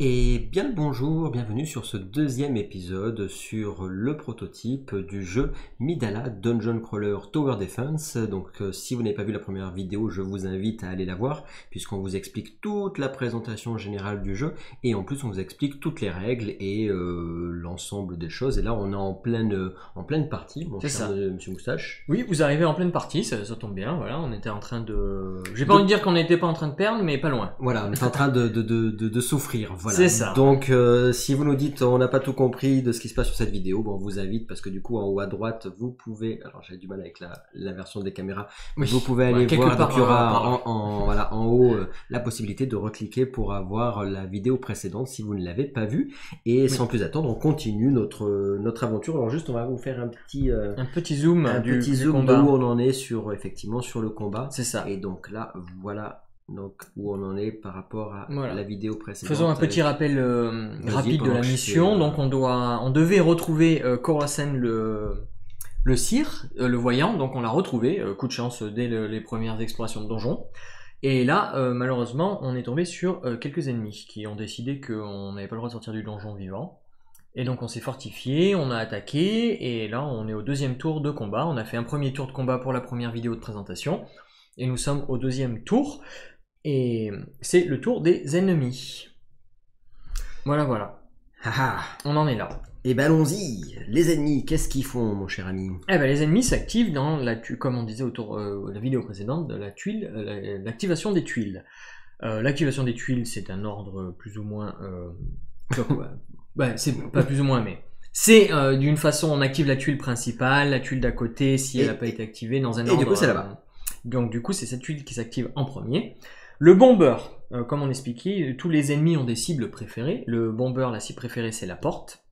Et bien le bonjour, bienvenue sur ce deuxième épisode sur le prototype du jeu Midala Dungeon Crawler Tower Defense. Donc si vous n'avez pas vu la première vidéo, je vous invite à aller la voir puisqu'on vous explique toute la présentation générale du jeu et en plus on vous explique toutes les règles et l'ensemble des choses. Et là on est en pleine partie, mon cher Monsieur Moustache. Oui, vous arrivez en pleine partie, ça tombe bien, voilà, on était en train de... J'ai pas envie de dire qu'on n'était pas en train de perdre, mais pas loin. Voilà, on est en train de souffrir. Voilà. C'est ça. Donc si vous nous dites on n'a pas tout compris de ce qui se passe sur cette vidéo, bon, on vous invite parce que du coup en haut à droite vous pouvez, alors j'ai du mal avec la version des caméras, oui, vous pouvez aller voir, donc il y aura en haut la possibilité de recliquer pour avoir la vidéo précédente si vous ne l'avez pas vue. Et sans plus attendre, on continue notre aventure. Alors juste on va vous faire un petit zoom, du combat, de où on en est sur effectivement sur le combat. C'est ça. Et donc là voilà. Donc où on en est par rapport à la vidéo précédente. Faisons un petit rappel rapide de la mission. Donc on devait retrouver Khorasen le sire, le voyant. Donc on l'a retrouvé, coup de chance dès les premières explorations de donjon. Et là malheureusement on est tombé sur quelques ennemis qui ont décidé qu'on n'avait pas le droit de sortir du donjon vivant. Et donc on s'est fortifié, on a attaqué et là on est au deuxième tour de combat. On a fait un premier tour de combat pour la première vidéo de présentation. Et nous sommes au deuxième tour. Et c'est le tour des ennemis. Voilà. On en est là. Et ben allons-y. Les ennemis, qu'est-ce qu'ils font, mon cher ami? Eh ben les ennemis s'activent dans comme on disait autour de la vidéo précédente, de la tuile, l'activation des tuiles. L'activation des tuiles, c'est un ordre plus ou moins... c'est pas plus ou moins, mais... C'est d'une façon, on active la tuile principale, la tuile d'à côté, si elle n'a pas été activée dans un ordre... Et du coup, c'est là-bas. Donc du coup, c'est cette tuile qui s'active en premier. Le bomber, comme on expliquait, tous les ennemis ont des cibles préférées. Le bomber, la cible préférée, c'est la porte.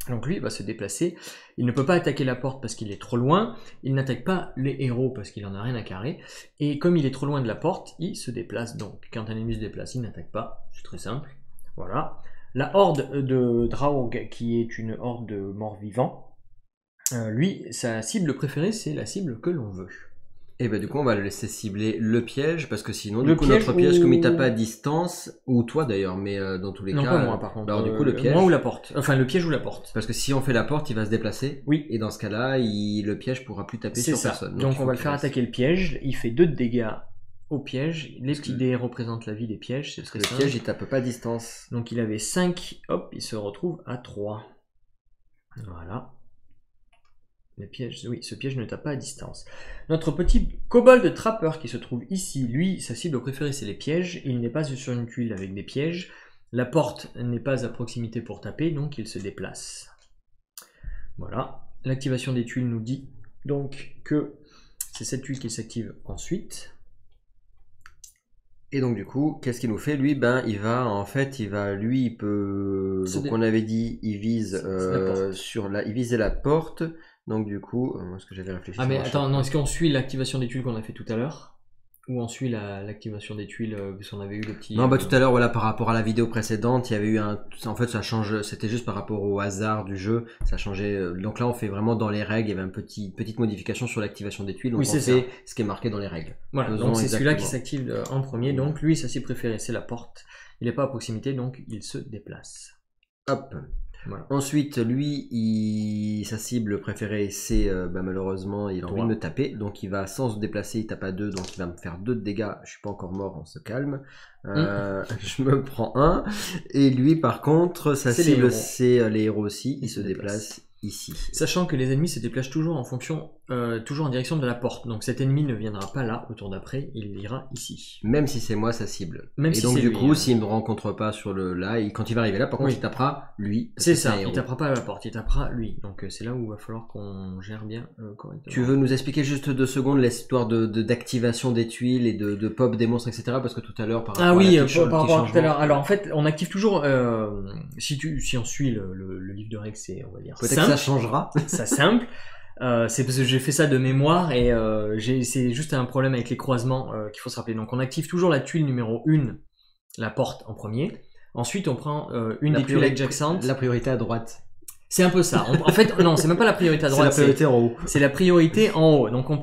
Donc lui, il va se déplacer. Il ne peut pas attaquer la porte parce qu'il est trop loin. Il n'attaque pas les héros parce qu'il en a rien à carrer. Et comme il est trop loin de la porte, il se déplace. Donc quand un ennemi se déplace, il n'attaque pas. C'est très simple. Voilà. La horde de Draug, qui est une horde de morts-vivants, lui, sa cible préférée, c'est la cible que l'on veut. Et bah du coup on va le laisser cibler le piège parce que sinon du coup notre piège comme il tape pas à distance, ou toi d'ailleurs, mais dans tous les cas... Non, pas moi par contre, alors du coup le piège... Moi ou la porte, enfin le piège ou la porte. Parce que si on fait la porte il va se déplacer, oui. Et dans ce cas là le piège pourra plus taper sur personne. Donc on va le faire attaquer le piège, il fait 2 de dégâts au piège, les petits dés représentent la vie des pièges, c'est très simple. Le piège il tape pas à distance. Donc il avait 5, hop, il se retrouve à 3. Voilà. Les pièges, oui, ce piège ne tape pas à distance. Notre petit kobold trappeur qui se trouve ici, lui, sa cible préférée c'est les pièges. Il n'est pas sur une tuile avec des pièges. La porte n'est pas à proximité pour taper, donc il se déplace. Voilà. L'activation des tuiles nous dit donc que c'est cette tuile qui s'active ensuite. Et donc du coup, qu'est-ce qu'il nous fait lui? Ben il peut. Donc on avait dit, il vise il visait la porte. Donc du coup, ce que j'avais réfléchi. Ah mais attends, non, est-ce qu'on suit l'activation des tuiles qu'on a fait tout à l'heure? Ou on suit l'activation des tuiles, puisqu'on avait eu le petit... Non, bah tout à l'heure, voilà, par rapport à la vidéo précédente, il y avait eu en fait, ça change, c'était juste par rapport au hasard du jeu, ça changeait. Donc là, on fait vraiment dans les règles, il y avait une petite modification sur l'activation des tuiles, donc on fait ce qui est marqué dans les règles. Voilà, donc c'est celui-là qui s'active en premier, donc lui, sa cible préférée, c'est la porte. Il n'est pas à proximité, donc il se déplace. Hop. Voilà. Ensuite, lui, sa cible préférée, c'est malheureusement, il a envie de me taper, donc il va sans se déplacer, il tape à 2, donc il va me faire 2 de dégâts. Je suis pas encore mort, on se calme. Je me prends 1. Et lui, par contre, sa cible, c'est les héros aussi. Il se déplace ici. Sachant que les ennemis se déplacent toujours en fonction, toujours en direction de la porte. Donc cet ennemi ne viendra pas là, au tour d'après, il ira ici. Même si c'est moi sa cible. Même et si donc du coup, s'il ne me rencontre pas sur quand il va arriver là, par contre, il tapera lui. C'est ça, il tapera pas à la porte, il tapera lui. Donc c'est là où il va falloir qu'on gère bien correctement. Tu veux nous expliquer juste 2 secondes l'histoire d'activation des tuiles et de pop des monstres, etc. Parce que tout à l'heure, par rapport par rapport à tout à l'heure. Alors en fait, on active toujours, si on suit le livre de règles, c'est, on va dire, peut-être que ça changera. C'est simple. C'est parce que j'ai fait ça de mémoire et c'est juste un problème avec les croisements qu'il faut se rappeler. Donc on active toujours la tuile numéro 1, la porte en premier. Ensuite on prend une des tuiles adjacentes. La priorité à droite. C'est un peu ça. En fait, non, c'est même pas la priorité à droite. C'est la priorité en haut. C'est la priorité en haut. Donc on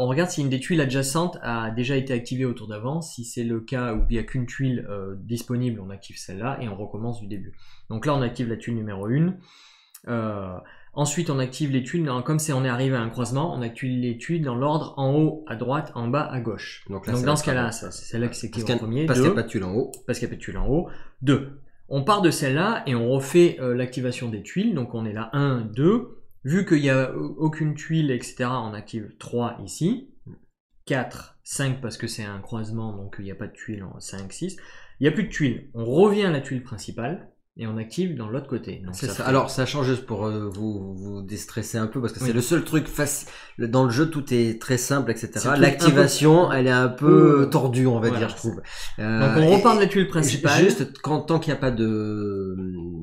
regarde si une des tuiles adjacentes a déjà été activée au tour d'avant. Si c'est le cas où il n'y a qu'une tuile disponible, on active celle-là et on recommence du début. Donc là, on active la tuile numéro 1. Ensuite, on active les tuiles, comme on est arrivé à un croisement, on active les tuiles dans l'ordre en haut, à droite, en bas, à gauche. Donc dans ce cas-là, c'est celle-là qui s'active en premier. Parce qu'il n'y a pas de tuile en haut. Parce qu'il n'y a pas de tuile en haut. 2. On part de celle-là et on refait l'activation des tuiles. Donc on est là 1, 2. Vu qu'il n'y a aucune tuile, etc., on active 3 ici. 4, 5 parce que c'est un croisement, donc il n'y a pas de tuile en 5, 6. Il n'y a plus de tuiles. On revient à la tuile principale. Et on active dans l'autre côté. C'est ça. Alors ça change juste pour vous déstresser un peu parce que c'est le seul truc facile. Dans le jeu, tout est très simple, etc. L'activation, elle est un peu tordue, on va dire, je trouve. Donc on repart de la tuile principale. Juste tant qu'il n'y a pas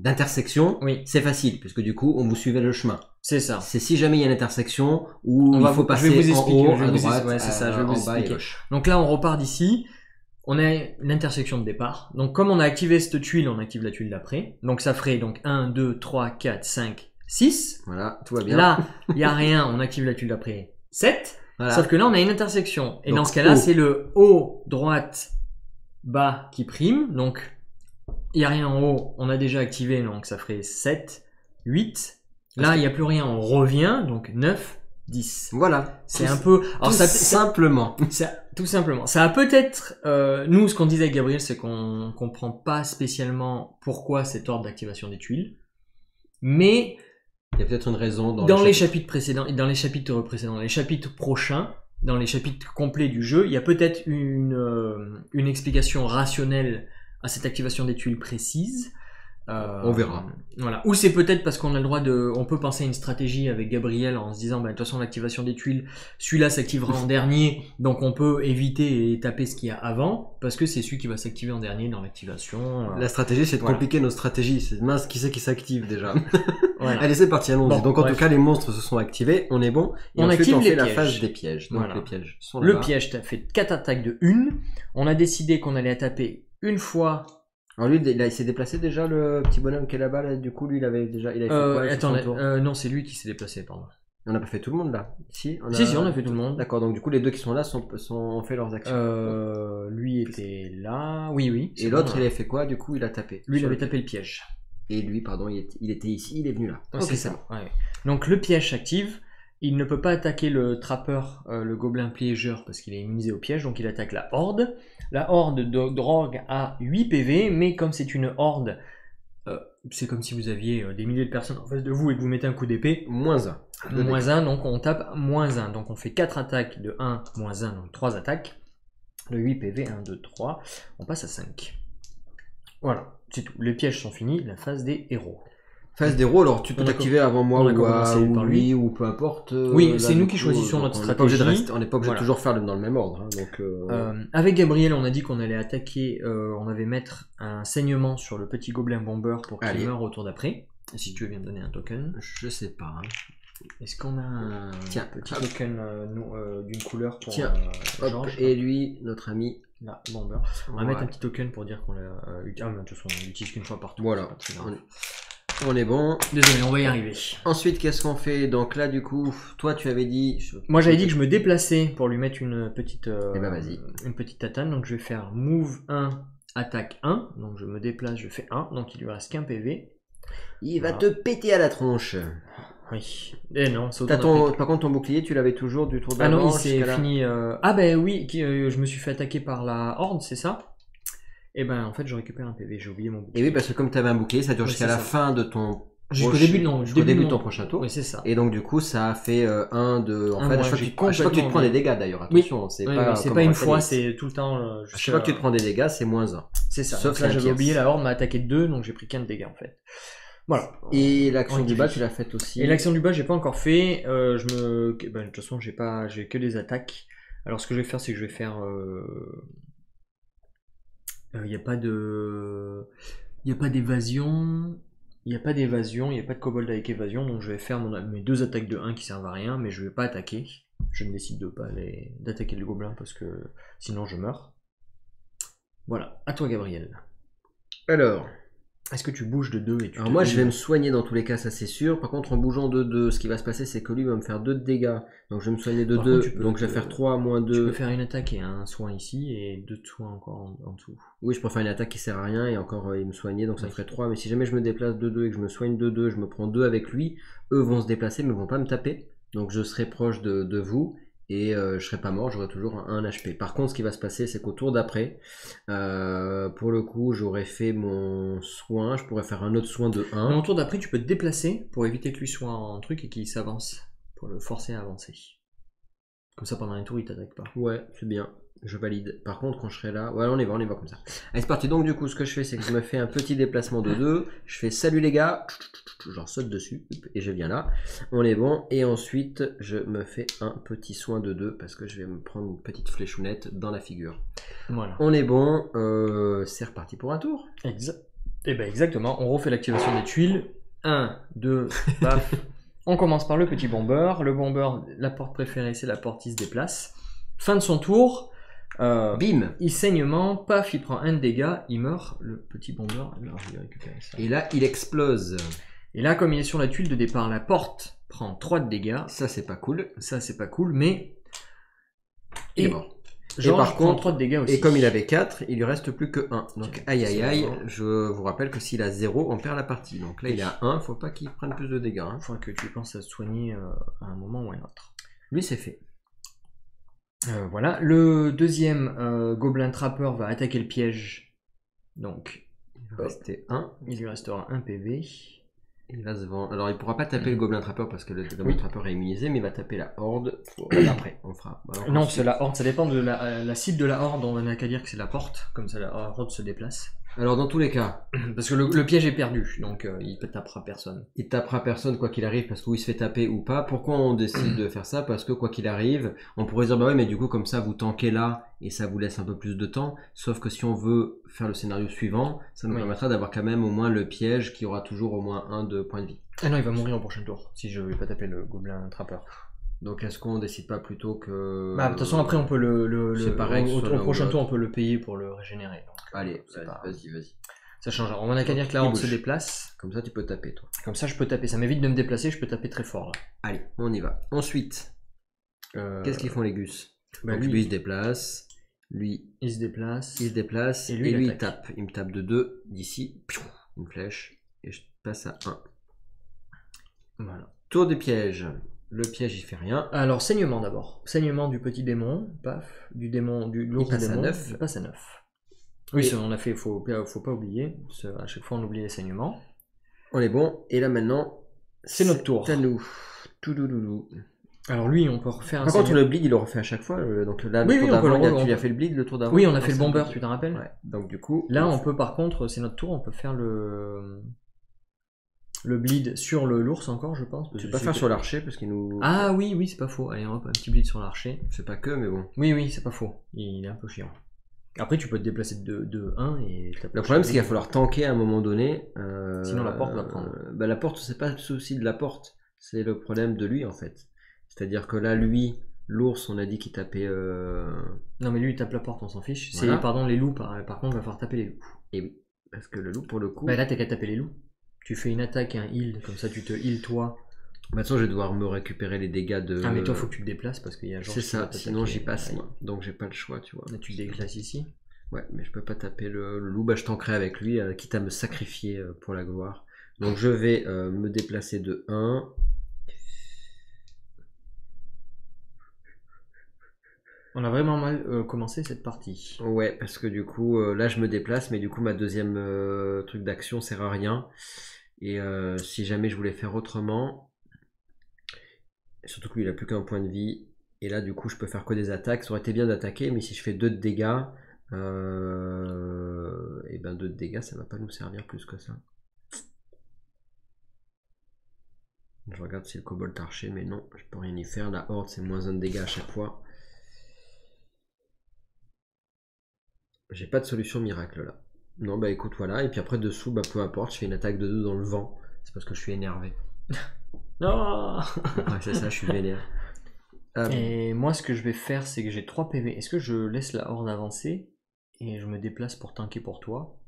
d'intersection, c'est facile puisque du coup on vous suivait le chemin. C'est ça. C'est si jamais il y a une intersection où il faut passer en haut, à droite, c'est ça. Je vais vous expliquer. Donc là on repart d'ici. On a l'intersection de départ. Donc comme on a activé cette tuile, on active la tuile d'après. Donc ça ferait donc 1, 2, 3, 4, 5, 6. Voilà, tout va bien. Là, il n'y a rien, on active la tuile d'après. 7. Voilà. Sauf que là, on a une intersection. Et donc, dans ce cas-là, c'est le haut, droite, bas qui prime. Donc, il n'y a rien en haut, on a déjà activé, donc ça ferait 7, 8. Là, il n'y a plus rien, on revient, donc 9, 10. Voilà. C'est un peu... Alors, simplement. Tout simplement. Ça a peut-être... nous, ce qu'on disait avec Gabriel, c'est qu'on ne comprend pas spécialement pourquoi cet ordre d'activation des tuiles. Mais... il y a peut-être une raison dans les chapitres précédents, dans les chapitres prochains, dans les chapitres complets du jeu, il y a peut-être une explication rationnelle à cette activation des tuiles précise. On verra. Voilà. Ou c'est peut-être parce qu'on a le droit on peut penser à une stratégie avec Gabriel en se disant, de toute façon, l'activation des tuiles, celui-là s'activera en dernier, donc on peut éviter et taper ce qu'il y a avant, parce que c'est celui qui va s'activer en dernier dans l'activation. La stratégie, c'est de compliquer nos stratégies. C'est mince, qui c'est qui s'active déjà? Voilà. Allez, c'est parti, allons-y. Donc, en tout cas, les monstres se sont activés, on est bon. Et ensuite, on fait la phase des pièges. Donc, les pièges sont là-bas. Le piège, t'as fait 4 attaques de 1. On a décidé qu'on allait taper une fois. Alors lui, il s'est déplacé déjà, le petit bonhomme qui est là-bas, là, du coup, lui, il avait fait quoi? Attends, non, c'est lui qui s'est déplacé, pardon. On n'a pas fait tout le monde, là? Si, on a fait tout le monde. D'accord, donc du coup, les deux qui sont là ont fait leurs actions. Lui était là, oui. Et l'autre, il avait fait quoi, du coup? Il a tapé. Lui, il avait tapé le piège. Et lui, pardon, il était ici, il est venu là. C'est ça. Ouais. Donc le piège s'active. Il ne peut pas attaquer le trappeur, le gobelin piégeur, parce qu'il est immunisé au piège, donc il attaque la horde. La horde de drogue a 8 PV, mais comme c'est une horde, c'est comme si vous aviez des milliers de personnes en face de vous et que vous mettez un coup d'épée. -1. -1, donc on tape -1. Donc on fait 4 attaques de 1, -1, donc 3 attaques. Le 8 PV, 1, 2, 3. On passe à 5. Voilà, c'est tout. Les pièges sont finis, la phase des héros. Phase des héros, alors tu peux t'activer avant moi ou lui ou peu importe. Oui, c'est nous qui choisissons notre stratégie. On n'est pas obligé de toujours faire dans le même ordre. Hein, donc, avec Gabriel, on a dit qu'on allait attaquer, on avait mettre un saignement sur le petit gobelin bomber pour qu'il meure au tour d'après. Si tu veux bien me donner un token. Je sais pas. Hein. Est-ce qu'on a un petit token d'une couleur pour Georges et lui, notre ami. Là, bomber. On va mettre un petit token pour dire qu'on l'a mais de toute façon, on l'utilise qu'une fois par tour. Voilà. On est bon. Désolé, on va y arriver. Ensuite, qu'est-ce qu'on fait? Donc là, du coup, toi, tu avais dit... Moi, j'avais dit que je me déplaçais pour lui mettre une petite... vas-y. Une petite tatane. Donc, je vais faire move 1, attaque 1. Donc, je me déplace, je fais 1. Donc, il lui reste qu'un PV. Il va te péter à la tronche. Oui. Et non, c'est par contre, ton bouclier, tu l'avais toujours du tour d'avant. Ah non, il s'est fini... Ah ben oui, je me suis fait attaquer par la horde, c'est ça? Et ben en fait je récupère un PV, j'ai oublié mon bouclier. Et oui, parce que comme tu avais un bouclier, ça dure jusqu'à la fin de ton jusqu'au début de ton prochain tour. Oui, c'est ça. Et donc du coup, ça a fait en fait, à chaque fois que tu te prends des dégâts d'ailleurs, attention, c'est pas une fois, c'est tout le temps à chaque fois que tu te prends des dégâts, c'est -1. C'est ça. Sauf là j'avais oublié, la horde m'a attaqué de 2, donc j'ai pris 15 dégâts en fait. Voilà. Et l'action du bas, tu l'as faite aussi. Et l'action du bas, j'ai pas encore fait. De toute façon, j'ai que des attaques. Alors ce que je vais faire, c'est que je vais faire il n'y a pas d'évasion, il n'y a pas de kobold avec évasion, donc je vais faire mes 2 attaques de 1 qui servent à rien, mais je vais pas attaquer. Je ne décide d'attaquer le gobelin parce que sinon je meurs. Voilà, à toi Gabriel. Alors, Est-ce que tu bouges de 2 et tu... Alors moi je vais me soigner dans tous les cas, ça c'est sûr. Par contre en bougeant de 2, ce qui va se passer c'est que lui va me faire 2 de dégâts. Donc je vais me soigner de 2, donc je vais faire 3 moins 2. Tu peux faire une attaque et un soin ici et 2 de soins encore en dessous. Oui, je peux faire une attaque qui sert à rien et encore il me soignait, donc ça ferait 3. Mais si jamais je me déplace de 2 et que je me soigne de 2, je me prends 2 avec lui, eux vont se déplacer mais vont pas me taper. Donc je serai proche de vous. Et je serai pas mort, j'aurai toujours un HP. Par contre, ce qui va se passer, c'est qu'au tour d'après, pour le coup, j'aurais fait mon soin, je pourrais faire un autre soin de 1. Mais au tour d'après, tu peux te déplacer pour éviter que lui soit en truc et qu'il s'avance, pour le forcer à avancer. Comme ça, pendant un tour, il t'attaque pas. Ouais, c'est bien, je valide. Par contre, quand je serai là, ouais, on y va comme ça. Allez, c'est parti. Donc, du coup, ce que je fais, c'est que je me fais un petit déplacement de 2. Je fais salut les gars. J'en saute dessus et je viens là. On est bon. Et ensuite, je me fais un petit soin de 2 parce que je vais me prendre une petite fléchounette dans la figure. Voilà. On est bon. C'est reparti pour un tour. Et ben exactement. On refait l'activation des tuiles. 1, 2, paf. On commence par le petit bomber. Le bomber, la porte préférée, c'est la porte, il se déplace. Fin de son tour. Bim. Il saignement, paf, il prend 1 de dégâts, il meurt. Le petit bomber, alors je vais récupérer ça. Et là, il explose. Et là, comme il est sur la tuile de départ, la porte prend 3 de dégâts. Ça, c'est pas cool. Ça, c'est pas cool, mais... Il est mort. George par contre, 3 de dégâts aussi. Et comme il avait 4, il lui reste plus que 1. Donc aïe aïe aïe, je vous rappelle que s'il a 0, on perd la partie. Donc là il a 1, faut pas qu'il prenne plus de dégâts. Hein. Faut que tu penses à se soigner à un moment ou à un autre. Lui c'est fait. Voilà, le deuxième gobelin trappeur va attaquer le piège. Donc il va rester 1. Il lui restera 1 PV. Il va se vendre. Alors il pourra pas taper le gobelin trappeur parce que le gobelin trappeur est immunisé, mais il va taper la horde. Après, on fera. Non, c'est la horde, ça dépend de la cible de la horde. On n'a qu'à dire que c'est la porte, comme ça la horde se déplace. Alors dans tous les cas, parce que le piège est perdu, donc il ne tapera personne. Il tapera personne quoi qu'il arrive parce que il se fait taper ou pas. Pourquoi on décide de faire ça? Parce que quoi qu'il arrive, on pourrait dire bah ouais mais du coup comme ça vous tankez là et ça vous laisse un peu plus de temps. Sauf que si on veut faire le scénario suivant, ça nous permettra d'avoir quand même au moins le piège qui aura toujours au moins 1 de points de vie. Ah non, il va mourir au prochain tour si je vais pas taper le gobelin trappeur. Donc est-ce qu'on décide pas plutôt que... Bah de toute façon après on peut c'est pareil, au prochain tour on peut le payer pour le régénérer. Donc, allez, vas-y. Ça change. On n'a qu'à dire que là on se déplace. Comme ça tu peux taper toi. Comme ça je peux taper. Ça m'évite de me déplacer, je peux taper très fort là. Allez, on y va. Ensuite, qu'est-ce qu'ils font les gus? Bah, lui il se déplace. Lui il se déplace. Et lui il tape. Il me tape de 2 d'ici. Une flèche. Et je passe à 1. Voilà. Tour des pièges. Le piège il fait rien. Alors saignement d'abord. Saignement du petit démon. Paf. Du démon. Du lourd démon. À 9. Il passe à 9. Oui, ça on a fait, faut pas oublier. À chaque fois on oublie les saignements. On est bon. Et là maintenant, c'est notre tour. C'est à nous. Toulouloulou. Alors lui, on peut refaire un Par contre, le bleed, il le refait à chaque fois. Donc là, oui, le tour d'avant, tu lui as fait le bleed le tour d'avant. Oui, on a fait le bomber, tu t'en rappelles? Ouais. Donc du coup... Là, on peut par contre, c'est notre tour, on peut faire le bleed sur l'ours encore, je pense. Tu peux pas faire sur l'archer parce qu'il nous... Ah oui, c'est pas faux. Allez, hop, un petit bleed sur l'archer. C'est pas que, mais bon. Oui, c'est pas faux. Il est un peu chiant. Après, tu peux te déplacer de 1 et... Le problème, c'est qu'il va falloir tanker à un moment donné. Sinon, la porte va prendre. Bah, la porte, c'est pas le souci de la porte. C'est le problème de lui, en fait. C'est-à-dire que là, lui, l'ours, on a dit qu'il tapait... Non, mais lui, il tape la porte, on s'en fiche. Voilà. Pardon, les loups, par contre, il va falloir taper les loups. Et oui, parce que le loup, pour le coup... Bah là, t'as qu'à taper les loups. Tu fais une attaque, un heal, comme ça, tu te heal toi. Maintenant, je vais devoir me récupérer les dégâts de... Ah, mais toi, faut que tu te déplaces, parce qu'il y a genre... C'est ça, sinon j'y passe, moi. Donc, j'ai pas le choix, tu vois. Là, tu te déplaces ici. Ouais, mais je peux pas taper le loup. Bah, je tankerai avec lui, quitte à me sacrifier pour la gloire. Donc, je vais me déplacer de 1... On a vraiment mal commencé cette partie. Ouais, parce que du coup, là je me déplace, mais du coup ma deuxième truc d'action sert à rien. Et si jamais je voulais faire autrement, surtout que lui il a plus qu'un point de vie, et là du coup je peux faire que des attaques. Ça aurait été bien d'attaquer, mais si je fais 2 de dégâts, et ben 2 de dégâts ça va pas nous servir plus que ça. Je regarde si le kobold archer, mais non, je peux rien y faire. La horde c'est moins 1 de dégâts à chaque fois. J'ai pas de solution miracle là. Non bah écoute voilà, et puis après dessous, bah peu importe, je fais une attaque de 2 dans le vent. C'est parce que je suis énervé. Non. Ouais c'est ça, je suis vénère. Et moi ce que je vais faire c'est que j'ai 3 PV. Est-ce que je laisse la horde avancer et je me déplace pour tanker pour toi?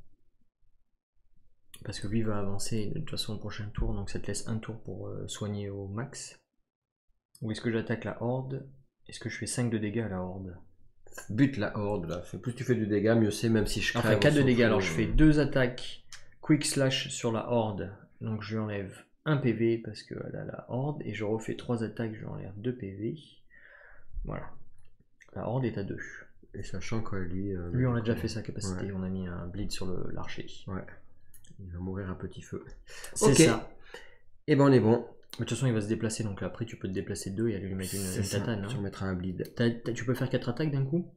Parce que lui va avancer de toute façon au prochain tour, donc ça te laisse un tour pour soigner au max. Ou est-ce que j'attaque la horde? Est-ce que je fais 5 de dégâts à la horde? Bute la horde là, plus tu fais du dégât, mieux c'est, même si je crève. Enfin 4 de dégâts, alors je fais 2 attaques quick slash sur la horde, donc je lui enlève 1 PV parce qu'elle a la horde, et je refais 3 attaques, je lui enlève 2 PV. Voilà. La horde est à 2. Et sachant que lui... lui on a déjà fait sa capacité, on a mis un bleed sur l'archer. Ouais. Il va mourir à petit feu. C'est ça. Et ben on est bon. De toute façon il va se déplacer, donc après tu peux te déplacer 2 et aller lui mettre une tatane. Tu remettras un bleed. Tu peux faire 4 attaques d'un coup?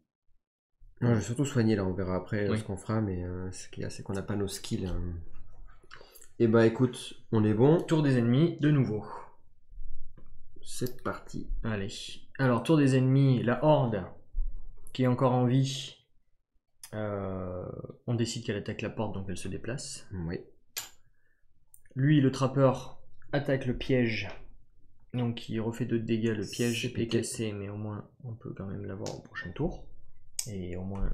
Non, je vais surtout soigner là, on verra après ce qu'on fera, mais ce qu'il y a c'est qu'on n'a pas nos skills. Et bah écoute, on est bon. Tour des ennemis, de nouveau. C'est parti. Allez. Alors tour des ennemis, la horde qui est encore en vie. On décide qu'elle attaque la porte, donc elle se déplace. Oui. Lui, le trappeur, attaque le piège. Donc il refait 2 dégâts, le piège est cassé, mais au moins on peut quand même l'avoir au prochain tour. Et au moins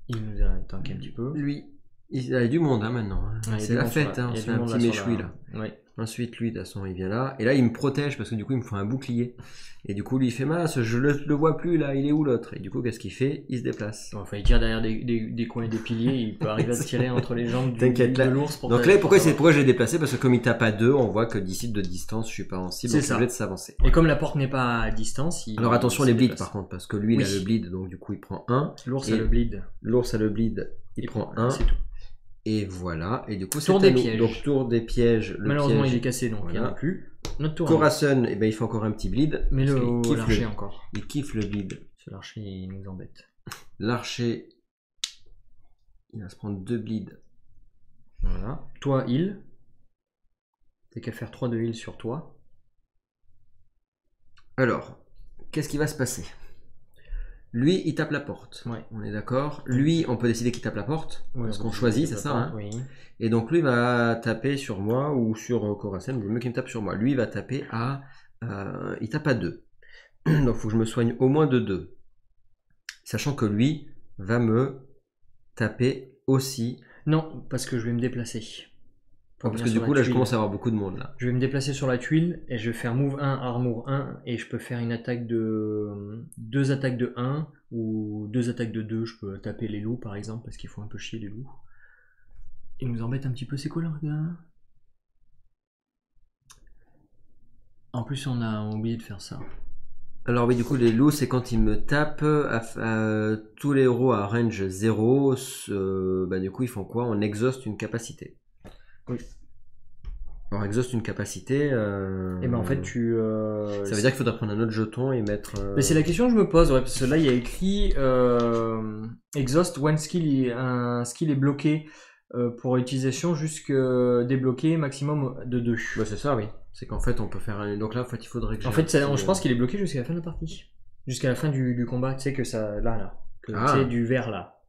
il nous a tanké un petit peu. Lui, il y a du monde maintenant. Hein. C'est la fête, on se fait un petit méchoui là. Ouais. Ensuite, lui, de toute façon, il vient là. Et là, il me protège parce que du coup, il me faut un bouclier. Et du coup, lui, il fait mince, je le vois plus là, il est où l'autre? Et du coup, qu'est-ce qu'il fait? Il se déplace. Enfin, il tire derrière des coins et des piliers, il peut arriver à se tirer entre les jambes de l'ours. Donc là, pourquoi je l'ai déplacé? Parce que comme il tape à 2, on voit que d'ici de distance, je suis pas en cible, donc je suis obligé de s'avancer. Et comme la porte n'est pas à distance, alors attention les bleeds par contre, parce que lui, il a le bleed, donc du coup, il prend 1. L'ours a le bleed. L'ours a le bleed, il prend 1. C'est tout. Et voilà, et du coup tour des pièges. Donc tour des pièges. Malheureusement il est cassé, donc il n'y en a plus. Notre tour. Corazon, et ben il fait encore un petit bleed. Mais l'archer encore. Il kiffe le bleed. L'archer il nous embête. L'archer, il va se prendre 2 bleeds. Voilà. Toi heal. T'as qu'à faire 3 de heal sur toi. Alors, qu'est-ce qui va se passer? Lui, il tape la porte. Ouais. On est d'accord. Lui, on peut décider qu'il tape la porte. Parce qu'on choisit, c'est ça. Hein, oui. Et donc, lui va taper sur moi ou sur Corazon. Le mieux qu'il me tape sur moi. Lui, il va taper à. Il tape à 2. Donc, il faut que je me soigne au moins de 2. Sachant que lui va me taper aussi. Non, parce que je vais me déplacer. Parce que du coup, là, je commence à avoir beaucoup de monde. Là. Je vais me déplacer sur la tuile et je vais faire move 1, armor 1 et je peux faire une attaque de 2 attaques de 1 ou 2 attaques de 2. Je peux taper les loups par exemple parce qu'il faut un peu chier les loups. Ils nous embêtent un petit peu ces couleurs, gars. En plus, on a oublié de faire ça. Alors oui, du coup, les loups, c'est quand ils me tapent tous les héros à range 0. Bah, du coup, ils font quoi? On exhauste une capacité. Oui. Alors, exhauste une capacité. Et ben en fait, ça veut dire qu'il faudrait prendre un autre jeton et mettre. Mais c'est la question que je me pose, ouais, parce que là, il y a écrit exhaust when skill, un skill est bloqué pour utilisation jusque débloqué maximum de 2. Bah, c'est ça, oui. C'est qu'en fait, on peut faire un. Donc là, en fait, il faudrait que. En fait, je pense qu'il est bloqué jusqu'à la fin de la partie. Jusqu'à la fin du combat, tu sais que ça. Là. Tu sais, du vert là.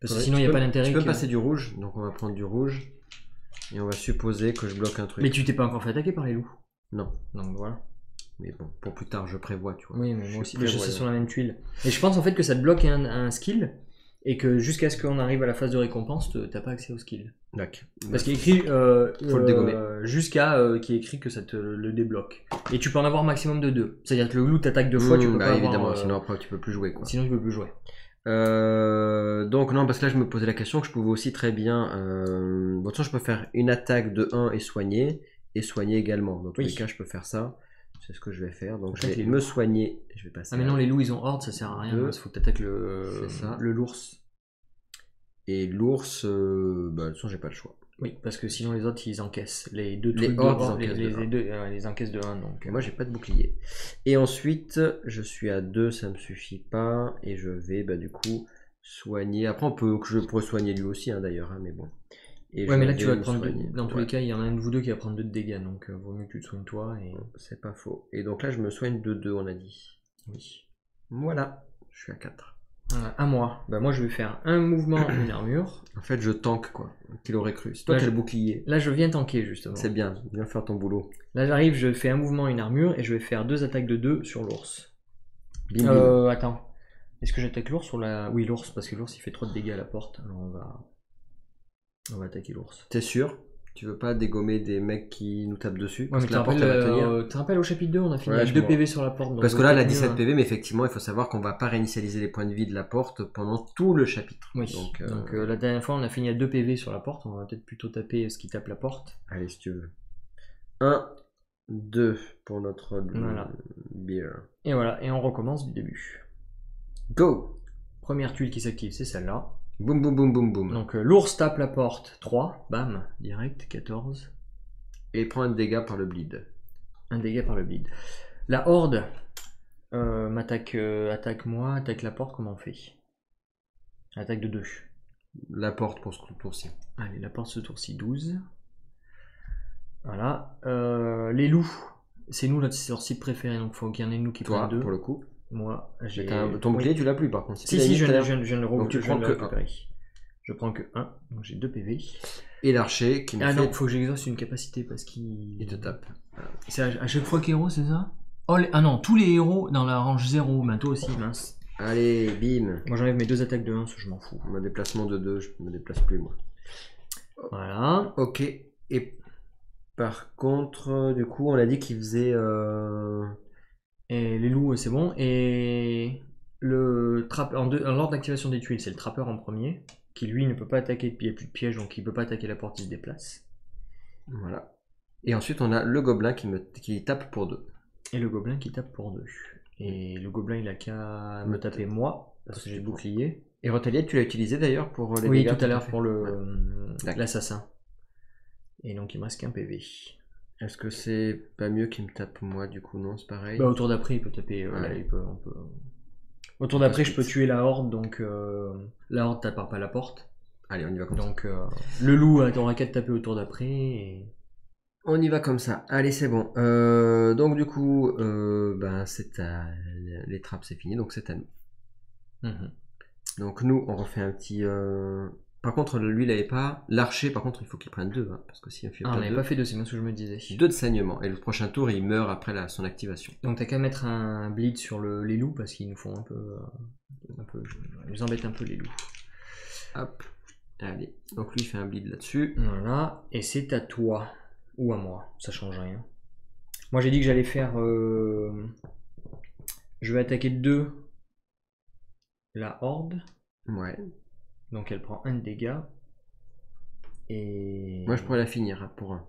Parce que sinon, il n'y a pas d'intérêt. Tu peux passer du rouge, donc on va prendre du rouge. Et on va supposer que je bloque un truc. Mais tu t'es pas encore fait attaquer par les loups? Non. Donc voilà. Mais bon, pour plus tard, je prévois, tu vois. Oui, mais moi aussi, je suis sur la même tuile. Et je pense en fait que ça te bloque un skill et que jusqu'à ce qu'on arrive à la phase de récompense, t'as pas accès au skill. D'accord. Parce qu'il est écrit faut le dégommer. Jusqu'à qu'il est écrit que ça te le débloque. Et tu peux en avoir maximum de 2. C'est-à-dire que le loup t'attaque 2 fois, tu peux pas évidemment, avoir, sinon après tu peux plus jouer quoi. Sinon tu peux plus jouer. Donc non, parce que là je me posais la question que je pouvais aussi très bien bon, de toute façon je peux faire une attaque de 1 et soigner également, dans tous les cas je peux faire ça, c'est ce que je vais faire, donc je vais me soigner, je vais passer. Ah mais non, les loups ils ont horde, ça sert à rien, il faut que t'attaques le l'ours. Et l'ours, bah de toute façon j'ai pas le choix. Oui, parce que sinon les autres ils encaissent. Les deux trucs les encaissent de 1. Donc, moi j'ai pas de bouclier. Et ensuite, je suis à 2, ça me suffit pas. Et je vais bah, du coup soigner. Après, je pourrais soigner lui aussi hein, d'ailleurs, hein, mais bon. Et ouais, mais là tu vas te prendre dans tous les cas, il y en a un de vous deux qui va prendre 2 de dégâts. Donc vaut mieux que tu te soignes toi. Et... c'est pas faux. Et donc là, je me soigne de 2, on a dit. Oui. Voilà, je suis à 4. À moi. Bah moi je vais faire un mouvement, une armure. En fait je tank quoi, qu'il aurait cru. C'est toi qui as le bouclier. Là je viens tanker justement. C'est bien, viens faire ton boulot. Là j'arrive, je fais un mouvement, une armure et je vais faire 2 attaques de 2 sur l'ours. Attends. Est-ce que j'attaque l'ours sur la... Oui l'ours, parce que l'ours il fait trop de dégâts à la porte. Alors on va attaquer l'ours. T'es sûr? Tu veux pas dégommer des mecs qui nous tapent dessus? Ouais, mais tu te rappelles au chapitre 2, on a fini avec 2 PV sur la porte. Donc parce que là, elle a 17 PV, mais effectivement, il faut savoir qu'on va pas réinitialiser les points de vie de la porte pendant tout le chapitre. Oui, donc la dernière fois, on a fini à 2 PV sur la porte. On va peut-être plutôt taper ce qui tape la porte. Allez, si tu veux. 1, 2 pour notre beer. Et voilà, et on recommence du début. Go! Première tuile qui s'active, c'est celle-là. Boum, boum, boum, boum, boum. Donc l'ours tape la porte, 3, bam, direct, 14. Et prend un dégât par le bleed. Un dégât par le bleed. La horde m'attaque, attaque moi, attaque la porte, comment on fait? Attaque de 2. La porte pour ce tour-ci. Allez, la porte ce tour-ci, 12. Voilà. Les loups, c'est nous notre sorcier préféré, donc il faut qu'il y en ait nous qui prennent 2. Pour le coup. Moi, j'ai. Ton bouclier, tu l'as plus par contre. Si, je viens de le récupérer. Je prends que 1, donc j'ai 2 PV. Et l'archer qui me fait... non, faut que j'exauce une capacité parce qu'il te tape. C'est à chaque fois qu'héros, c'est ça? Oh, ah non, tous les héros dans la range 0, mais toi aussi, mince. Allez, bim. Moi j'enlève mes 2 attaques de 1, je m'en fous. Mon déplacement de 2, je me déplace plus moi. Voilà. Ok, et par contre, du coup, on a dit qu'il faisait... Et les loups, c'est bon. Et le trappeur, en l'ordre d'activation des tuiles, c'est le trappeur en premier, qui lui ne peut pas attaquer, il n'y a plus de piège, donc il ne peut pas attaquer la porte, il se déplace. Voilà. Et ensuite, on a le gobelin qui tape pour 2. Et le gobelin qui tape pour 2. Et le gobelin, il a qu'à me taper moi, parce que j'ai le bouclier. Et Rotaliette, tu l'as utilisé d'ailleurs pour les dégâts? Oui, tout à l'heure pour l'assassin. Et donc il me reste qu'un PV. Est-ce que c'est pas mieux qu'il me tape moi, du coup? Non, c'est pareil. Au tour d'après, il peut taper. Là, au tour d'après, je peux tuer la horde, donc la horde tape pas la porte. Allez, on y va comme ça. Donc le loup aura qu'à taper au tour d'après. Et... On y va comme ça. Allez, c'est bon. Donc du coup, les trappes, c'est fini, donc c'est à nous. Donc nous, on refait un petit... Par contre, lui, il n'avait pas... L'archer, par contre, il faut qu'il prenne 2. Hein, parce que si on n'avait pas fait 2, c'est bien ce que je me disais. 2 de saignement. Et le prochain tour, il meurt après son activation. Donc t'as qu'à mettre un bleed sur les loups, parce qu'ils nous font un peu... Ils nous embêtent un peu, les loups. Hop. Allez. Donc lui, il fait un bleed là-dessus. Voilà. Et c'est à toi. Ou à moi. Ça change rien. Moi, j'ai dit que j'allais faire... Je vais attaquer 2. La horde. Ouais. Donc elle prend 1 de dégâts. Et... Moi je pourrais la finir pour 1.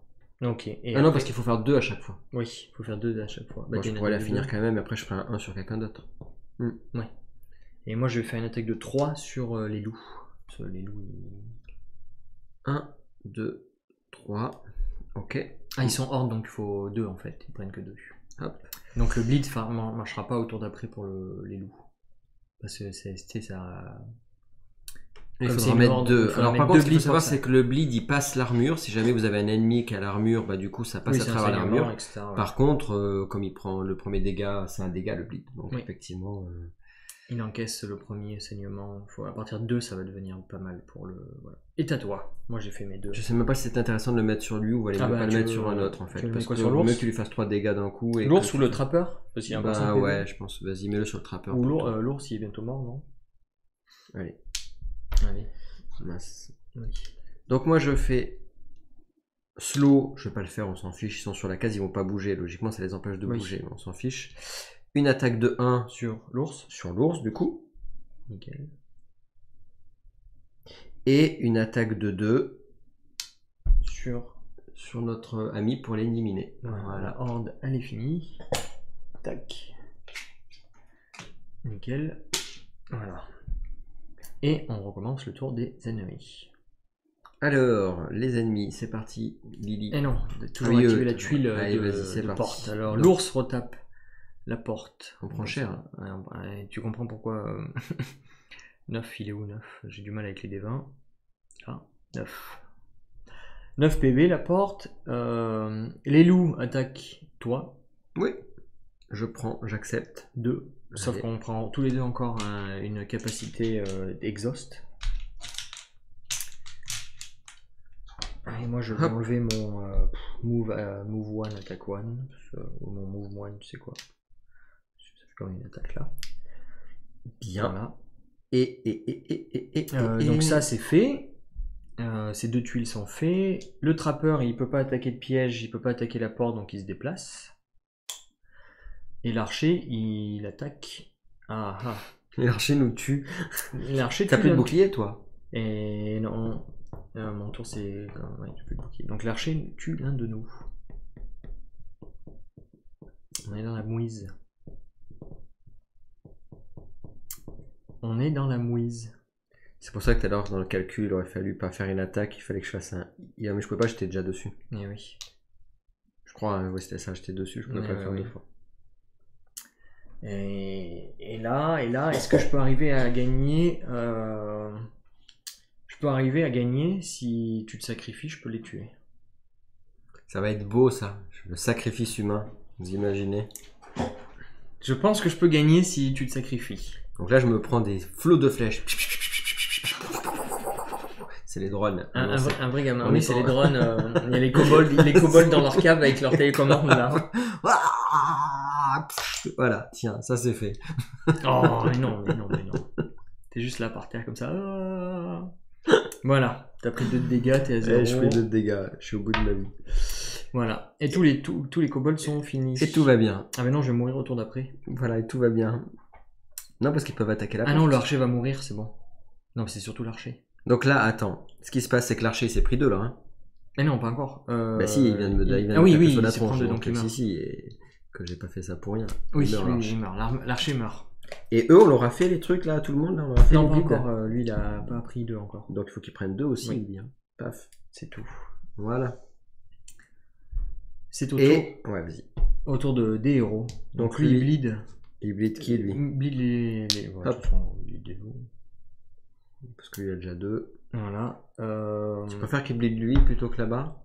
Ok. Et non, parce qu'il faut faire 2 à chaque fois. Oui, il faut faire 2 à chaque fois. Moi je pourrais la finir quand même, et après je ferai un 1 sur quelqu'un d'autre. Ouais. Et moi je vais faire une attaque de 3 sur les loups. Sur les loups. 1, 2, 3. Ok. Ah, ils sont hors, donc il faut 2 en fait. Ils prennent que 2. Hop. Donc le bleed ne marchera pas au tour d'après pour les loups. Parce que c'est ça. Il faudra mettre 2. Alors par contre, ce qu'il faut savoir, c'est que le bleed il passe l'armure. Si jamais vous avez un ennemi qui a l'armure, bah du coup ça passe à travers l'armure. Par contre, comme il prend le premier dégât, c'est un dégât le bleed. Donc effectivement. Il encaisse le premier saignement. À partir de 2, ça va devenir pas mal pour le. Voilà. Et à toi. Moi j'ai fait mes 2. Je sais même pas si c'est intéressant de le mettre sur lui ou aller pas le mettre sur un autre en fait. Parce que sur l'ours, mieux que tu lui fasses 3 dégâts d'un coup. L'ours ou le trappeur? Ouais, je pense. Vas-y, mets-le sur le trappeur. Ou l'ours, il est bientôt mort, non? Allez. Mince. Oui. Donc moi je fais slow, je vais pas le faire, on s'en fiche, ils sont sur la case, ils vont pas bouger, logiquement ça les empêche de bouger, mais on s'en fiche. Une attaque de 1 sur l'ours du coup. Nickel. Et une attaque de 2 sur notre ami pour l'éliminer. Voilà, la horde elle est finie. Tac. Nickel. Voilà. Et on recommence le tour des ennemis. Alors, les ennemis, c'est parti, Lily. Et non, toujours activer la tuile de porte. Alors, l'ours retape la porte. On prend cher. Tu comprends pourquoi 9, il est où 9? J'ai du mal avec les D20. Ah, 9. 9 PV, la porte. Les loups attaquent toi. Oui. Je prends, j'accepte. 2. Sauf qu'on prend tous les deux encore une capacité exhaust. Et moi je vais enlever mon move 1, attack 1. Ou mon move 1, tu sais quoi. Ça fait comme une attaque là. Bien. Voilà. Et donc ça c'est fait. Ces 2 tuiles sont faites. Le trappeur, il peut pas attaquer de piège, il peut pas attaquer la porte, donc il se déplace. Et l'archer, il attaque. Ah ah. L'archer nous tue. L'archer tue. T'as plus de bouclier, toi? Et non. Mon tour, c'est. Ouais, j'ai plus de bouclier. Donc l'archer tue l'un de nous. On est dans la mouise. On est dans la mouise. C'est pour ça que tout à l'heure, dans le calcul, il aurait fallu pas faire une attaque, il fallait que je fasse un. Mais je pouvais pas, j'étais déjà dessus. Eh oui. Je crois, oui, c'était ça, j'étais dessus, je pouvais pas le faire 2 fois. Et là, est-ce que je peux arriver à gagner Je peux arriver à gagner si tu te sacrifies, je peux les tuer. Ça va être beau, ça. Le sacrifice humain, vous imaginez? Je pense que je peux gagner si tu te sacrifies. Donc là, je me prends des flots de flèches. C'est les drones. Un vrai gamin. Oui, c'est les drones. Il y a les kobolds dans leur cave avec leur télécommande là. Voilà, tiens, ça c'est fait. Oh, mais non. T'es juste là par terre comme ça. Voilà, t'as pris 2 de dégâts, t'es à 0. Je fais 2 de dégâts, je suis au bout de ma vie. Voilà, et tous les kobolds sont finis. Et tout va bien. Ah mais non, je vais mourir au tour d'après. Voilà, et tout va bien. Non, parce qu'ils peuvent attaquer la porte. Ah non, l'archer va mourir, c'est bon. Non, c'est surtout l'archer. Donc là, attends, ce qui se passe, c'est que l'archer s'est pris 2 là. Hein. Mais non, pas encore. Bah si, il vient de me taper sur la tronche, donc il meurt. Si, et que j'ai pas fait ça pour rien. Oui, il meurt. L'archer meurt. Et eux, on leur a fait les trucs là, tout le monde là, on leur a fait. Non, pas encore. Lui, il a pas pris 2 encore. Donc il faut qu'il prenne 2 aussi, oui. lui. Hein. Paf. C'est tout. Voilà. C'est au tour. Ouais, vas-y. Autour des héros. Donc lui, il bleed. Il bleed qui, lui? Il bleed les... Hop. Parce qu'il y a déjà 2. Voilà. Tu préfères qu'il bleed lui plutôt que là-bas?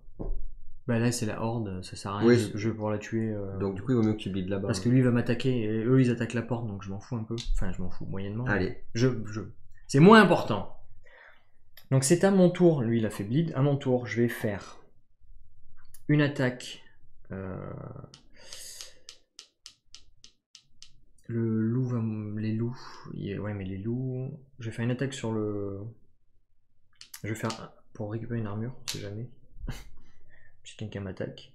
Bah là c'est la horde, ça sert à rien, oui. je vais pouvoir la tuer. Donc du coup il vaut mieux que tu bleed là-bas. Parce que lui il va m'attaquer et eux ils attaquent la porte donc je m'en fous un peu. Enfin je m'en fous moyennement. Allez. C'est moins important. Donc c'est à mon tour, lui il a fait bleed. À mon tour je vais faire une attaque. Le loup va... Les loups... Ouais mais les loups... Je vais faire une attaque sur le... Je vais faire... Pour récupérer une armure, on sait jamais. Si quelqu'un m'attaque.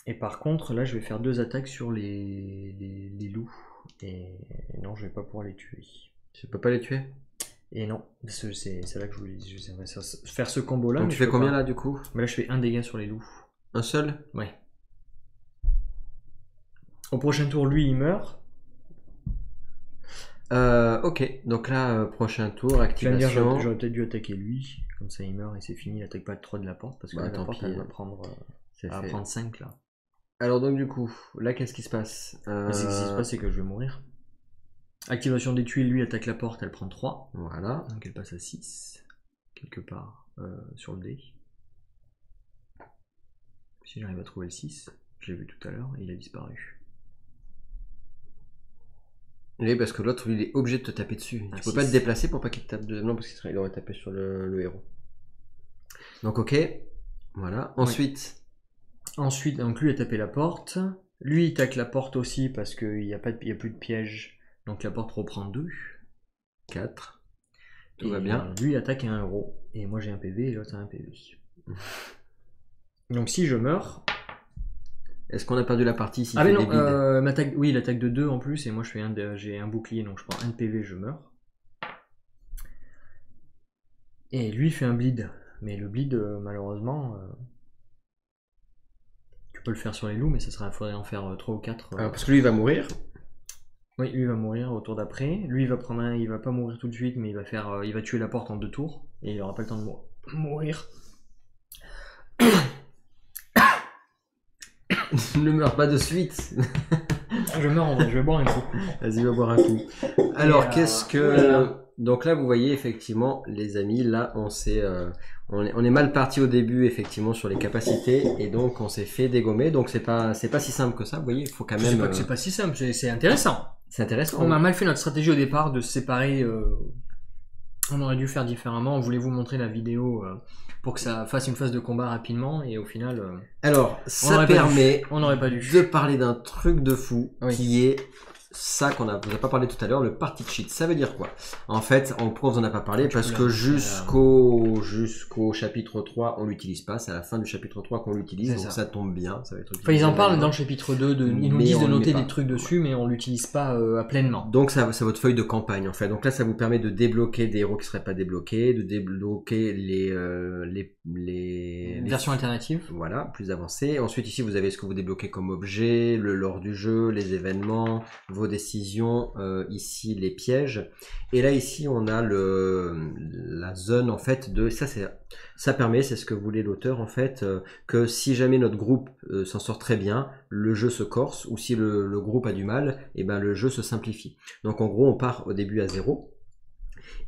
Et par contre, là, je vais faire 2 attaques sur les loups. Et non, je vais pas pouvoir les tuer. Tu peux pas les tuer? Et non, c'est là que je voulais faire ce combo-là. Donc tu fais combien là, du coup? Mais là, je fais 1 dégât sur les loups. Un seul? Ouais. Au prochain tour, lui, il meurt. Ok, donc là, prochain tour, activation. J'aurais peut-être dû attaquer lui. Comme ça il meurt et c'est fini, il attaque pas 3 de la porte parce que là, la porte elle va prendre, 5 là. Alors donc du coup, là qu'est-ce qui se passe? Ce qui se passe c'est que je vais mourir. Activation des tuiles, lui attaque la porte, elle prend 3. Voilà. Donc elle passe à 6, quelque part sur le dé. Si j'arrive à trouver le 6, je l'ai vu tout à l'heure et il a disparu. Oui, parce que l'autre, il est obligé de te taper dessus. Tu peux pas te déplacer pour pas qu'il te tape de... Non, parce qu'il aurait tapé sur le héros. Donc, ok. Voilà. Ensuite... Oui. Ensuite, donc lui a tapé la porte. Lui, il tape la porte aussi parce qu'il n'y a plus de piège. Donc la porte reprend 2. 4. Tout va bien. Lui, il attaque un héros. Et moi, j'ai un PV et l'autre a un PV. Donc si je meurs... Est-ce qu'on a perdu la partie si Ah mais non, oui, il attaque de 2 en plus et moi j'ai un bouclier donc je prends 1 de PV, je meurs. Et lui il fait un bleed, mais le bleed malheureusement tu peux le faire sur les loups mais ça serait, faudrait en faire 3 ou 4. Parce que lui il va mourir. Oui, lui il va mourir au tour d'après. Lui il va prendre il va pas mourir tout de suite mais il va tuer la porte en 2 tours et il aura pas le temps de mourir. Ne meurs pas de suite. Je meurs en vrai, je vais boire un coup. Vas-y, va boire un coup. Alors, qu'est-ce que... Voilà. Donc là, vous voyez, effectivement, les amis, là, on est mal parti au début, effectivement, sur les capacités, et donc on s'est fait dégommer. Donc c'est pas si simple que ça, vous voyez, il faut quand même... C'est pas que c'est pas si simple, c'est intéressant. C'est intéressant. On a mal fait notre stratégie au départ de se séparer. On aurait dû faire différemment. On voulait vous montrer la vidéo pour que ça fasse une phase de combat rapidement et au final. Alors, ça permet on n'aurait pas dû de parler d'un truc de fou qui est ça qu'on a, vous a pas parlé tout à l'heure, le party cheat, ça veut dire quoi? En fait, pourquoi on vous en a pas parlé? Parce que jusqu'au chapitre 3, on l'utilise pas, c'est à la fin du chapitre 3 qu'on l'utilise, donc ça tombe bien. Ça va être enfin, ils en parlent dans le chapitre 2, ils nous disent de noter des trucs dessus, mais on l'utilise pas pleinement. Donc ça, c'est votre feuille de campagne en fait. Donc là, ça vous permet de débloquer des héros qui seraient pas débloqués, de débloquer les versions alternatives. Voilà, plus avancées. Ensuite, ici, vous avez ce que vous débloquez comme objet, le lore du jeu, les événements, vos décisions, ici les pièges. Et là, ici, on a la zone en fait de ça permet, c'est ce que voulait l'auteur en fait, que si jamais notre groupe s'en sort très bien, le jeu se corse, ou si le groupe a du mal, et ben le jeu se simplifie. Donc en gros, on part au début à 0.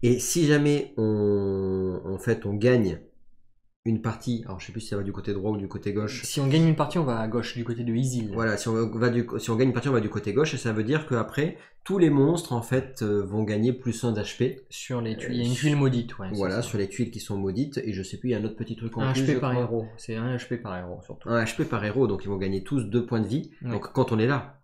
Et si jamais on gagne une partie, alors je sais plus si ça va du côté droit ou du côté gauche. Si on gagne une partie, on va à gauche, du côté de Isil. Voilà, si on gagne une partie, on va du côté gauche, et ça veut dire qu'après, tous les monstres en fait vont gagner plus 1 d'HP. Sur les tuiles, il y a une tuile maudite, ouais. Voilà, sur les tuiles qui sont maudites, et je sais plus, il y a un autre petit truc en plus. 1 HP par héros, c'est 1 HP par héros surtout. 1 HP par héros, donc ils vont gagner tous 2 points de vie. Ouais. Donc quand on est là.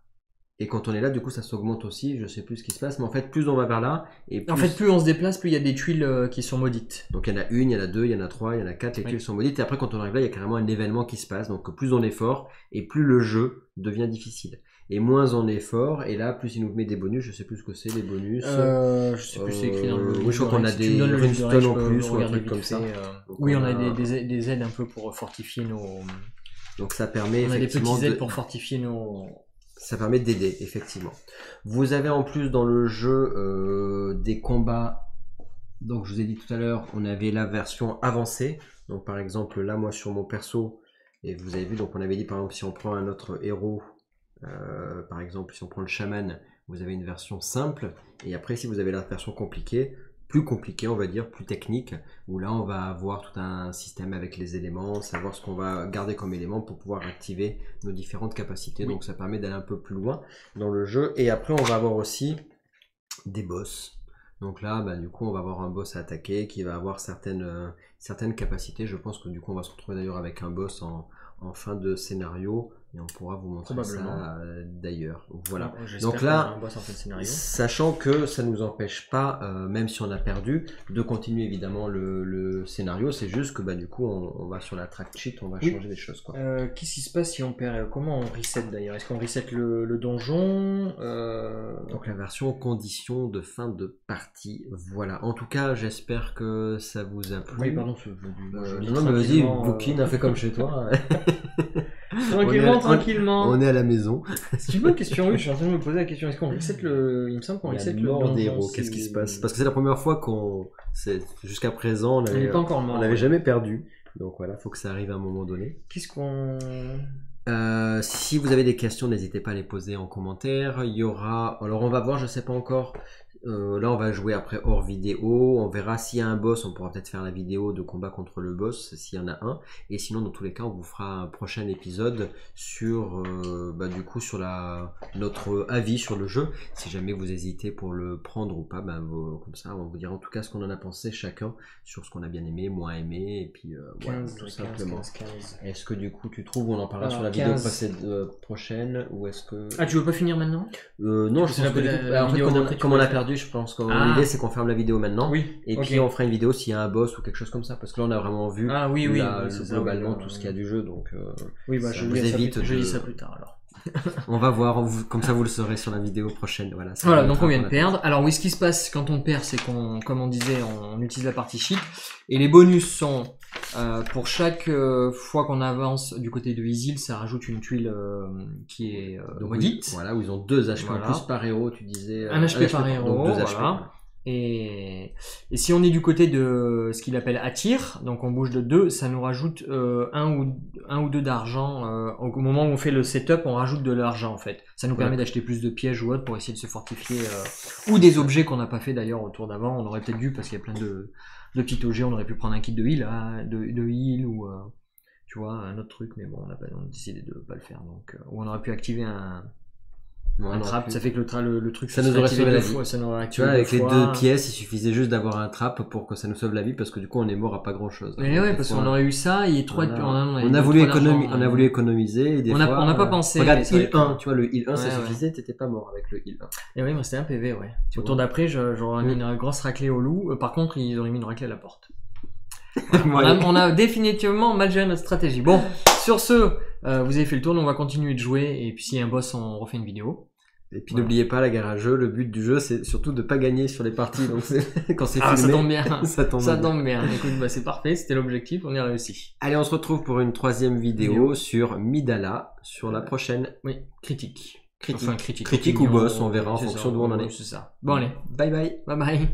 Et quand on est là, du coup, ça s'augmente aussi. Je sais plus ce qui se passe, mais en fait, plus on va vers là, et plus... En fait, plus on se déplace, plus il y a des tuiles qui sont maudites. Donc il y en a une, il y en a deux, il y en a trois, il y en a quatre. Les tuiles sont maudites. Et après, quand on arrive là, il y a carrément un événement qui se passe. Donc plus on est fort, et plus le jeu devient difficile. Et moins on est fort, et là, plus il nous met des bonus. Je sais plus ce que c'est, les bonus. Je sais plus, c'est écrit dans le. Oui, je crois qu'on a des runestones en plus ou un truc comme ça. Oui, on a des aides un peu pour fortifier nos. Donc ça permet. On a des petites aides pour fortifier nos. Ça permet d'aider, effectivement. Vous avez en plus dans le jeu des combats. Donc je vous ai dit tout à l'heure, on avait la version avancée. Donc par exemple, là, moi sur mon perso, et vous avez vu, donc on avait dit par exemple, si on prend un autre héros, par exemple, si on prend le chaman, vous avez une version simple. Et après, si vous avez la version compliquée, plus compliqué, on va dire, plus technique, où là on va avoir tout un système avec les éléments, savoir ce qu'on va garder comme élément pour pouvoir activer nos différentes capacités. Oui. Donc ça permet d'aller un peu plus loin dans le jeu. Et après on va avoir aussi des boss. Donc là, bah, du coup, on va avoir un boss à attaquer qui va avoir certaines capacités. Je pense que du coup, on va se retrouver d'ailleurs avec un boss en fin de scénario. Et on pourra vous montrer ça d'ailleurs. Voilà. Donc là, sachant que ça ne nous empêche pas, même si on a perdu, de continuer évidemment le scénario. C'est juste que bah, du coup, on va sur la track sheet, on va changer des choses. Qu'est-ce qui se passe si on perd? Comment on reset d'ailleurs? Est-ce qu'on reset le donjon? Donc la version conditions de fin de partie. Voilà. En tout cas, j'espère que ça vous a plu. Oui, pardon. Non, mais vas-y, Bookin a fait comme chez toi. Tranquillement. On est à la maison. C'est une bonne question, oui, je suis en train de me poser la question. Est-ce qu'on reset le... Il me semble qu'on reset le mort des héros. Qu'est-ce qui se passe? Parce que c'est la première fois jusqu'à présent, on n'avait jamais perdu. Donc voilà, faut que ça arrive à un moment donné. Qu'est-ce qu'on... Si vous avez des questions, n'hésitez pas à les poser en commentaire. Il y aura... Alors on va voir, je sais pas encore... là on va jouer après hors vidéo, on verra s'il y a un boss, on pourra peut-être faire la vidéo de combat contre le boss s'il y en a un, et sinon dans tous les cas on vous fera un prochain épisode sur du coup sur notre avis sur le jeu, si jamais vous hésitez pour le prendre ou pas, comme ça on vous dira en tout cas ce qu'on en a pensé chacun sur ce qu'on a bien aimé, moins aimé, et puis voilà, tout simplement. 15. Est-ce que du coup tu trouves on en parlera sur la vidéo prochaine, ou est-ce que... Ah, tu veux pas finir maintenant? Non, je pense que comme on a perdu, je pense que l'idée c'est qu'on ferme la vidéo maintenant, et puis on fera une vidéo s'il y a un boss ou quelque chose comme ça, parce que là on a vraiment vu globalement tout ce qu'il y a du jeu, donc je lis ça plus tard alors. On va voir, comme ça vous le saurez sur la vidéo prochaine. Voilà, donc on vient de perdre. Alors oui, ce qui se passe quand on perd, c'est qu'on, comme on disait, on utilise la partie cheat, et les bonus sont pour chaque fois qu'on avance du côté de Isil, ça rajoute une tuile qui est maudite. Voilà, où ils ont 2 HP en plus par héros, tu disais. 1 HP par héros, donc 2 HP. Voilà. Et si on est du côté de ce qu'il appelle attire, donc on bouge de 2, ça nous rajoute 1 ou 2 d'argent. Au moment où on fait le setup, on rajoute de l'argent en fait. Ça nous permet d'acheter plus de pièges ou autre pour essayer de se fortifier, ou des objets qu'on n'a pas fait d'ailleurs au tour d'avant. On aurait peut-être dû, parce qu'il y a plein de petits objets, on aurait pu prendre un kit de heal, ou tu vois, un autre truc, mais bon, on a décidé de pas le faire. Donc, ou on aurait pu activer un trap, ça fait que le truc ça nous aurait sauvé la vie. Ça nous aurait tu vois, avec les 2 pièces, il suffisait juste d'avoir un trap pour que ça nous sauve la vie, parce que du coup on est mort à pas grand chose. Mais ouais, parce qu'on aurait eu ça, il est trop on a voulu économiser, et des fois. On n'a pas pensé. Regarde, heal 1, tu vois, le heal 1 ça suffisait, t'étais pas mort avec le heal 1. Et oui, moi c'était un PV, ouais. Au tour d'après, j'aurais mis une grosse raclée au loup. Par contre, ils auraient mis une raclée à la porte. On a définitivement mal géré notre stratégie. Bon, sur ce, vous avez fait le tour, on va continuer de jouer, et puis s'il y a un boss, on refait une vidéo. Et puis n'oubliez pas la guerre à jeu, le but du jeu c'est surtout de pas gagner sur les parties, donc quand c'est filmé, ça tombe bien. ça tombe bien. Écoute, c'est parfait, c'était l'objectif, on y a réussi. Allez, on se retrouve pour une 3e vidéo sur Midala, sur la prochaine. Oui, critique ou boss, on verra en fonction d'où on en est. C'est ça. Bon allez, bye bye. Bye bye.